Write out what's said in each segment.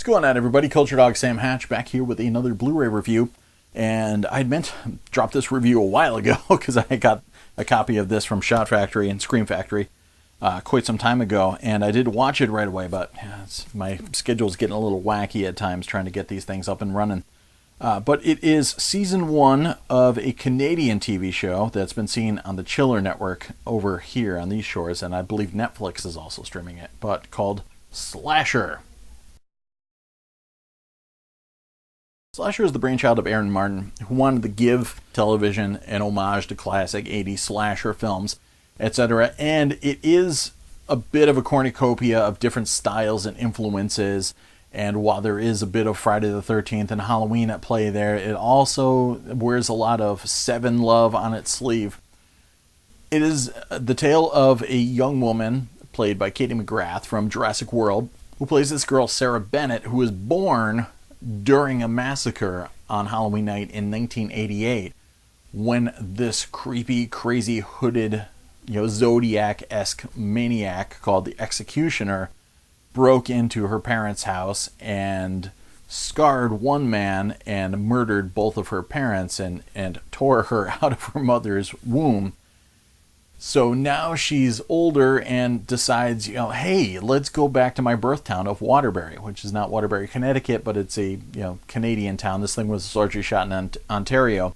What's going on, everybody? Culturedog Sam Hatch back here with another Blu-ray review. And I'd meant to drop this review a while ago because I got a copy of this from Shot Factory and Scream Factory quite some time ago. And I did watch it right away, but my schedule's getting a little wacky at times trying to get these things up and running. But it is season 1 of a Canadian TV show that's been seen on the Chiller Network over here on these shores. And I believe Netflix is also streaming it, but called Slasher. Slasher is the brainchild of Aaron Martin, who wanted to give television an homage to classic 80s slasher films, etc. And it is a bit of a cornucopia of different styles and influences. And while there is a bit of Friday the 13th and Halloween at play there, it also wears a lot of Seven love on its sleeve. It is the tale of a young woman, played by Katie McGrath from Jurassic World, who plays this girl, Sarah Bennett, who was born during a massacre on Halloween night in 1988, when this creepy, crazy, hooded, Zodiac-esque maniac called the Executioner broke into her parents' house and scarred one man and murdered both of her parents and tore her out of her mother's womb. So now she's older and decides, hey, let's go back to my birth town of Waterbury, which is not Waterbury, Connecticut, but it's a Canadian town. This thing was largely shot in Ontario.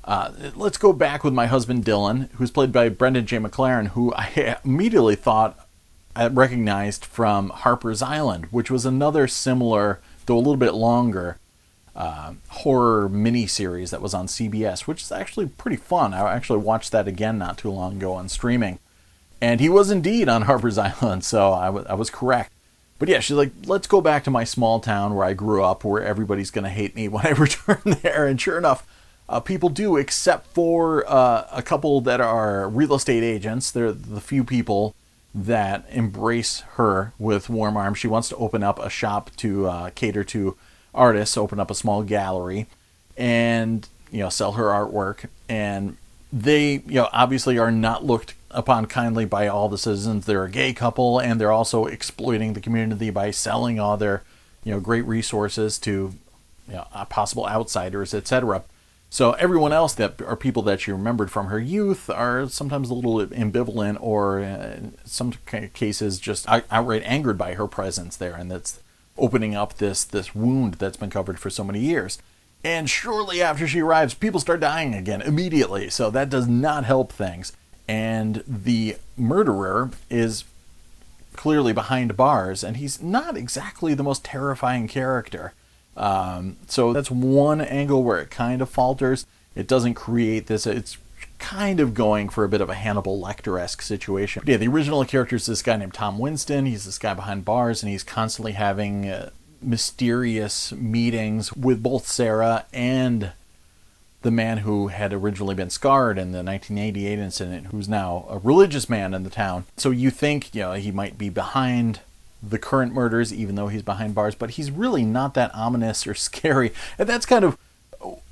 Let's go back with my husband Dylan, who's played by Brendan J. McLaren, who I immediately thought I recognized from Harper's Island, which was another similar, though a little bit longer, horror miniseries that was on CBS, which is actually pretty fun. I actually watched that again not too long ago on streaming. And he was indeed on Harper's Island, so I was correct. But yeah, she's like, let's go back to my small town where I grew up, where everybody's going to hate me when I return there. And sure enough, people do, except for a couple that are real estate agents. They're the few people that embrace her with warm arms. She wants to open up a shop to cater to artists, open up a small gallery and sell her artwork, and they obviously are not looked upon kindly by all the citizens. They're a gay couple, and they're also exploiting the community by selling all their great resources to possible outsiders, etc. So everyone else that are people that she remembered from her youth are sometimes a little ambivalent, or in some cases just outright angered by her presence there, and that's opening up this wound that's been covered for so many years. And shortly after she arrives, people start dying again immediately, so that does not help things. And the murderer is clearly behind bars, and he's not exactly the most terrifying character. So that's one angle where it kind of falters. It doesn't create this, it's kind of going for a bit of a Hannibal Lecter-esque situation. But yeah, the original character is this guy named Tom Winston. He's this guy behind bars, and he's constantly having mysterious meetings with both Sarah and the man who had originally been scarred in the 1988 incident, who's now a religious man in the town. So you think, he might be behind the current murders, even though he's behind bars, but he's really not that ominous or scary. And that's kind of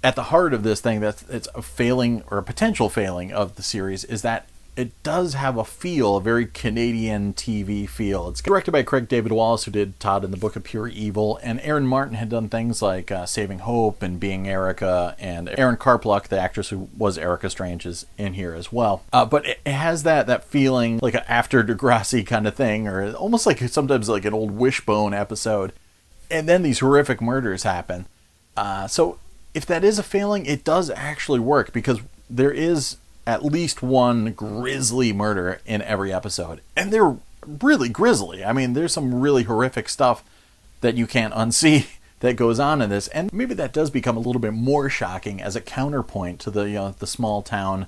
at the heart of this thing. It's a failing, or a potential failing of the series, is that it does have a very Canadian TV feel. It's directed by Craig David Wallace, who did Todd in the Book of Pure Evil, and Aaron Martin had done things like Saving Hope and Being Erica, and Erin Karpluk, the actress who was Erica Strange, is in here as well. But it has that feeling like an After Degrassi kind of thing, or almost like sometimes like an old Wishbone episode. And then these horrific murders happen. So if that is a failing, it does actually work, because there is at least one grisly murder in every episode. And they're really grisly. I mean, there's some really horrific stuff that you can't unsee that goes on in this. And maybe that does become a little bit more shocking as a counterpoint to the small town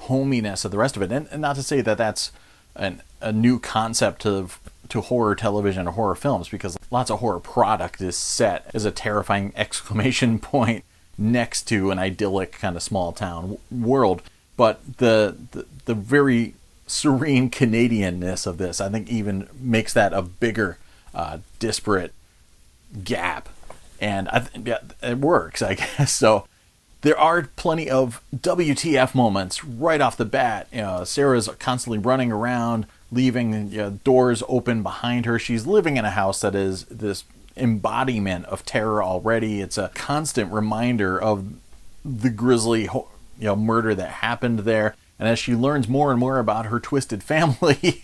hominess of the rest of it. And not to say that that's a new concept to horror television or horror films, because lots of horror product is set as a terrifying exclamation point next to an idyllic kind of small town world. But the very serene Canadianness of this, I think, even makes that a bigger, disparate gap. And it works, I guess. So there are plenty of WTF moments right off the bat. Sarah's constantly running around, leaving doors open behind her. She's living in a house that is this embodiment of terror already. It's a constant reminder of the grisly murder that happened there. And as she learns more and more about her twisted family,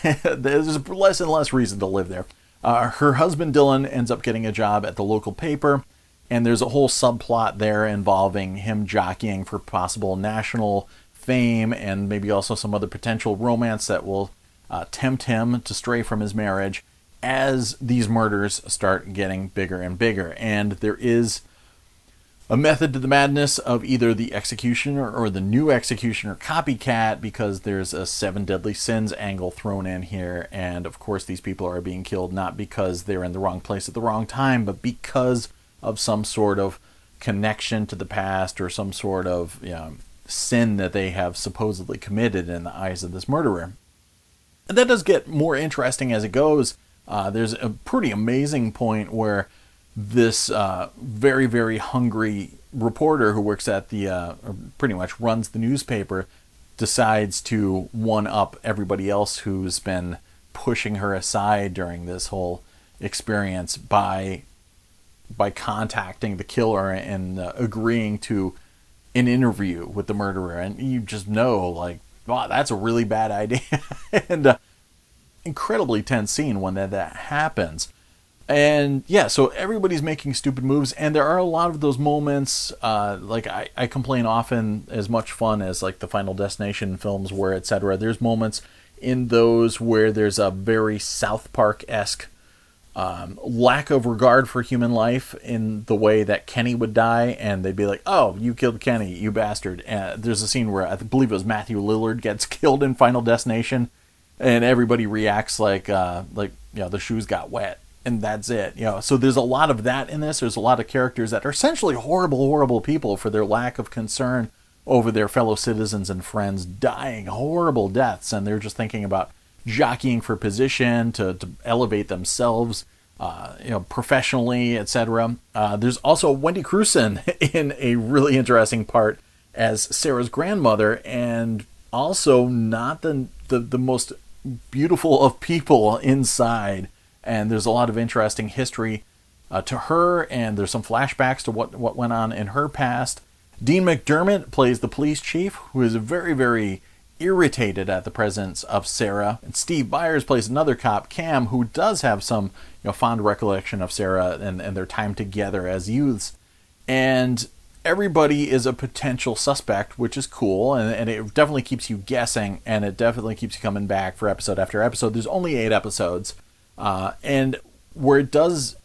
there's less and less reason to live there. Her husband Dylan ends up getting a job at the local paper, and there's a whole subplot there involving him jockeying for possible national fame and maybe also some other potential romance that will tempt him to stray from his marriage as these murders start getting bigger and bigger. And there is a method to the madness of either the executioner or the new executioner copycat, because there's a 7 deadly sins angle thrown in here. And of course these people are being killed not because they're in the wrong place at the wrong time, but because of some sort of connection to the past or some sort of sin that they have supposedly committed in the eyes of this murderer. And that does get more interesting as it goes. There's a pretty amazing point where this very, very hungry reporter who works at the, pretty much runs the newspaper, decides to one-up everybody else who's been pushing her aside during this whole experience by contacting the killer and agreeing to an interview with the murderer. And you just know, like, wow, that's a really bad idea. And incredibly tense scene when that happens. And yeah, so everybody's making stupid moves, and there are a lot of those moments, like I complain often, as much fun as like the Final Destination films were, etc. There's moments in those where there's a very South Park-esque lack of regard for human life in the way that Kenny would die, and they'd be like, "Oh, you killed Kenny, you bastard." There's a scene where I believe it was Matthew Lillard gets killed in Final Destination, and everybody reacts like the shoes got wet. And that's it. So there's a lot of that in this. There's a lot of characters that are essentially horrible, horrible people for their lack of concern over their fellow citizens and friends dying horrible deaths. And they're just thinking about jockeying for position to elevate themselves, professionally, etc. There's also Wendy Crewson in a really interesting part as Sarah's grandmother, and also not the most beautiful of people inside. And there's a lot of interesting history to her, and there's some flashbacks to what went on in her past. Dean McDermott plays the police chief, who is very, very irritated at the presence of Sarah. And Steve Byers plays another cop, Cam, who does have some fond recollection of Sarah and their time together as youths. And everybody is a potential suspect, which is cool, and it definitely keeps you guessing, and it definitely keeps you coming back for episode after episode. There's only 8 episodes. And where it does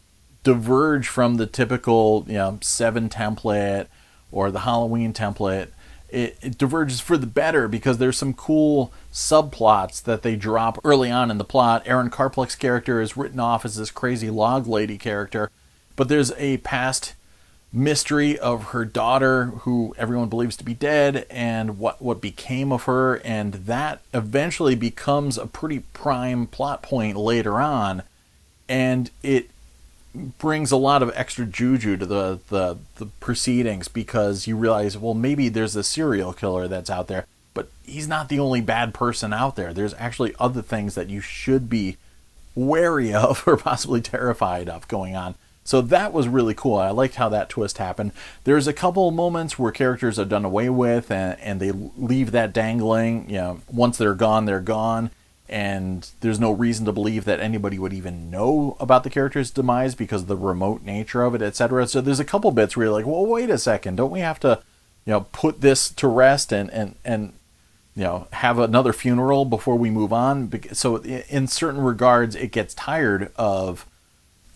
diverge from the typical, 7 template or the Halloween template, it diverges for the better, because there's some cool subplots that they drop early on in the plot. Aaron Carpleck's character is written off as this crazy log lady character, but there's a past mystery of her daughter who everyone believes to be dead, and what became of her, and that eventually becomes a pretty prime plot point later on, and it brings a lot of extra juju to the proceedings, because you realize, well, maybe there's a serial killer that's out there, but he's not the only bad person out there. There's actually other things that you should be wary of or possibly terrified of going on. So that was really cool. I liked how that twist happened. There's a couple of moments where characters are done away with, and they leave that dangling. Once they're gone, and there's no reason to believe that anybody would even know about the character's demise because of the remote nature of it, etc. So there's a couple bits where you're like, well, wait a second, don't we have to, put this to rest and have another funeral before we move on? So in certain regards, it gets tired of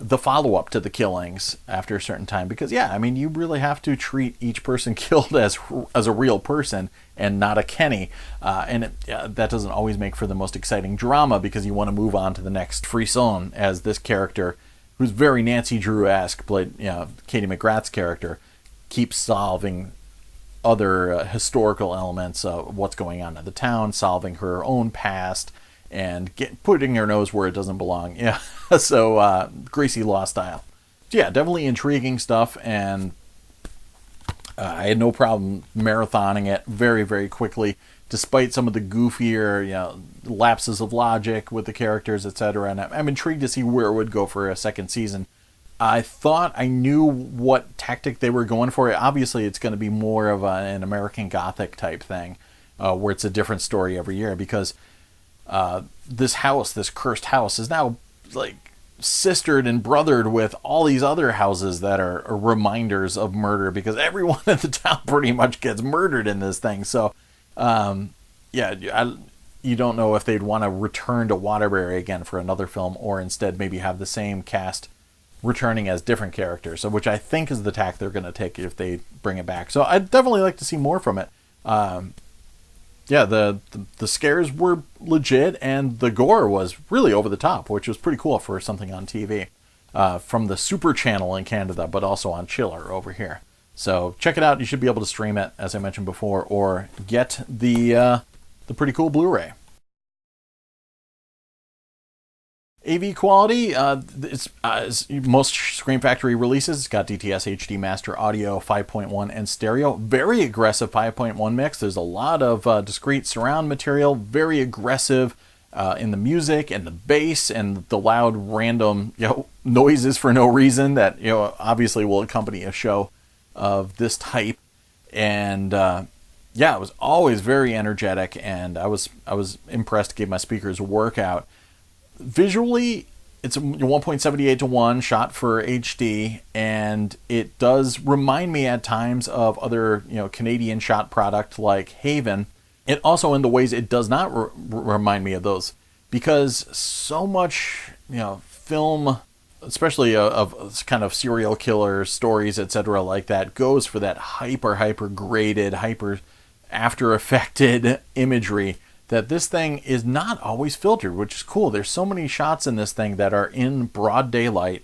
the follow-up to the killings after a certain time, because you really have to treat each person killed as a real person and not a Kenny, and that doesn't always make for the most exciting drama, because you want to move on to the next frisson, as this character, who's very Nancy Drew-esque, played Katie McGrath's character, keeps solving other historical elements of what's going on in the town, solving her own past, and putting her nose where it doesn't belong. So Gracie Law style. Definitely intriguing stuff, and I had no problem marathoning it very, very quickly. despite some of the goofier, lapses of logic with the characters, etc. And I'm intrigued to see where it would go for a second season. I thought I knew what tactic they were going for. Obviously, it's going to be more of an American Gothic type thing, where it's a different story every year, because this house, this cursed house, is now like sistered and brothered with all these other houses that are reminders of murder, because everyone in the town pretty much gets murdered in this thing. So, you don't know if they'd want to return to Waterbury again for another film, or instead maybe have the same cast returning as different characters, so which I think is the tack they're going to take if they bring it back. So I'd definitely like to see more from it. The scares were legit, and the gore was really over the top, which was pretty cool for something on TV, from the Super Channel in Canada, but also on Chiller over here. So check it out. You should be able to stream it, as I mentioned before, or get the pretty cool Blu-ray. AV quality, it's most Scream Factory releases. It's got DTS HD Master Audio 5.1 and stereo. Very aggressive 5.1 mix. There's a lot of discrete surround material. Very aggressive in the music and the bass and the loud random noises for no reason that obviously will accompany a show of this type. And it was always very energetic, and I was impressed. Gave my speakers a workout. Visually, it's a 1.78:1 shot for HD, and it does remind me at times of other Canadian shot product like Haven. It also, in the ways it does not remind me of those, because so much film, especially of kind of serial killer stories, etc. like that, goes for that hyper graded, hyper after affected imagery, that this thing is not always filtered, which is cool. There's so many shots in this thing that are in broad daylight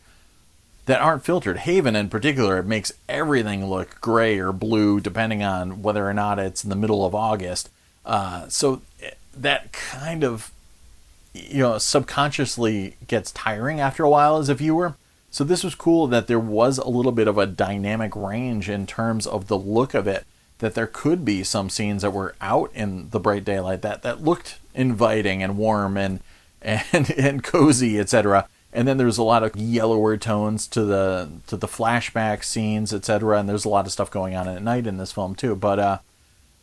that aren't filtered. Haven in particular, it makes everything look gray or blue depending on whether or not it's in the middle of August. So that kind of subconsciously gets tiring after a while as a viewer. So this was cool that there was a little bit of a dynamic range in terms of the look of it, that there could be some scenes that were out in the bright daylight that looked inviting and warm and cozy, etc. And then there's a lot of yellower tones to the flashback scenes, etc. And there's a lot of stuff going on at night in this film too. But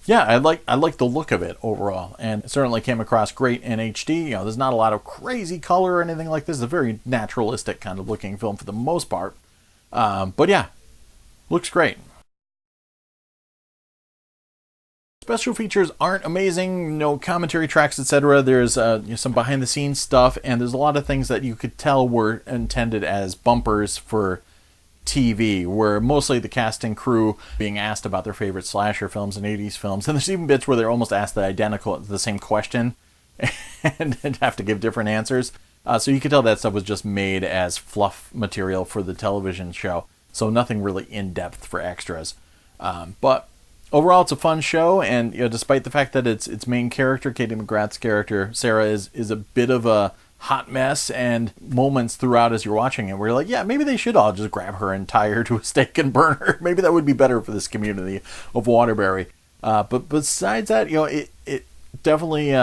I like the look of it overall, and it certainly came across great in HD. There's not a lot of crazy color or anything like this. It's a very naturalistic kind of looking film for the most part. Looks great. Special features aren't amazing, no commentary tracks, etc. There's some behind-the-scenes stuff, and there's a lot of things that you could tell were intended as bumpers for TV, where mostly the cast and crew being asked about their favorite slasher films and 80s films, and there's even bits where they're almost asked the same question and have to give different answers. So you could tell that stuff was just made as fluff material for the television show, so nothing really in-depth for extras. But overall, it's a fun show, and despite the fact that its main character, Katie McGrath's character, Sarah, is a bit of a hot mess, and moments throughout as you're watching it where you're like, yeah, maybe they should all just grab her and tie her to a stake and burn her. Maybe that would be better for this community of Waterbury. But besides that, it definitely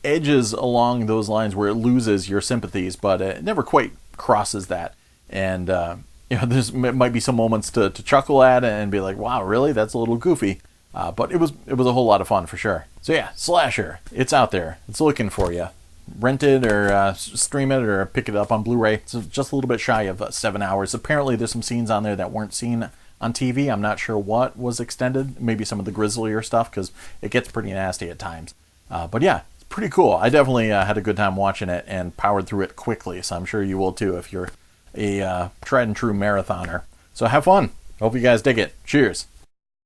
edges along those lines where it loses your sympathies, but it never quite crosses that. And there might be some moments to chuckle at and be like, wow, really? That's a little goofy. But it was a whole lot of fun for sure. So yeah, Slasher. It's out there. It's looking for you. Rent it or stream it or pick it up on Blu-ray. It's just a little bit shy of 7 hours. Apparently there's some scenes on there that weren't seen on TV. I'm not sure what was extended. Maybe some of the grislier stuff, because it gets pretty nasty at times. But yeah, it's pretty cool. I definitely had a good time watching it and powered through it quickly. So I'm sure you will too if you're a tried and true marathoner. So have fun. Hope you guys dig it. Cheers.